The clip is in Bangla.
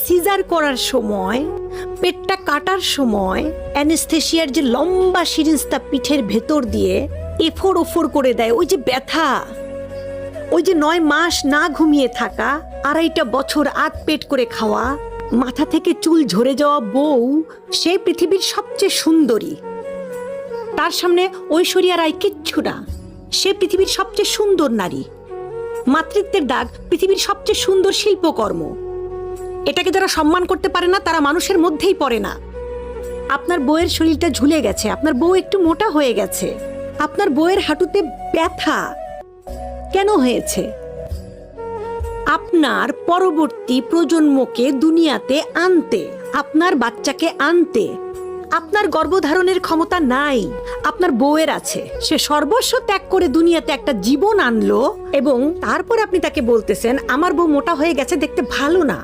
সিজার করার সময়, পেটটা কাটার সময় অ্যানেস্থেশিয়ার যে লম্বা সিরিঞ্জটা পিঠের ভেতর দিয়ে এফোর ওফোর করে দেয়, ওই যে ব্যথা, ওই যে 9 মাস না ঘুমিয়ে থাকা, 2.5 বছর আধ পেট করে খাওয়া, মাথা থেকে চুল ঝরে যাওয়া বউ, সে পৃথিবীর সবচেয়ে সুন্দরী। তার সামনে ঐশ্বরিয়া রায় কিচ্ছু না, সে পৃথিবীর সবচেয়ে সুন্দর নারী। মাতৃত্বের দাগ পৃথিবীর সবচেয়ে সুন্দর শিল্পকর্ম। এটাকে যারা সম্মান করতে পারে না তারা মানুষের মধ্যেই পড়ে না। আপনার বউয়ের শরীরটা ঝুলে গেছে, আপনার বউ একটু মোটা হয়ে গেছে, আপনার বউয়ের হাঁটুতে ব্যথা কেন হয়েছে? আপনার পরবর্তী প্রজন্মকে দুনিয়াতে আনতে, আপনার বাচ্চাকে আনতে আপনার গর্ভধারণের ক্ষমতা নাই, আপনার বউয়ের আছে। সে সর্বস্ব ত্যাগ করে দুনিয়াতে একটা জীবন আনলো এবং তারপর আপনি তাকে বলতেছেন আমার বউ মোটা হয়ে গেছে, দেখতে ভালো না।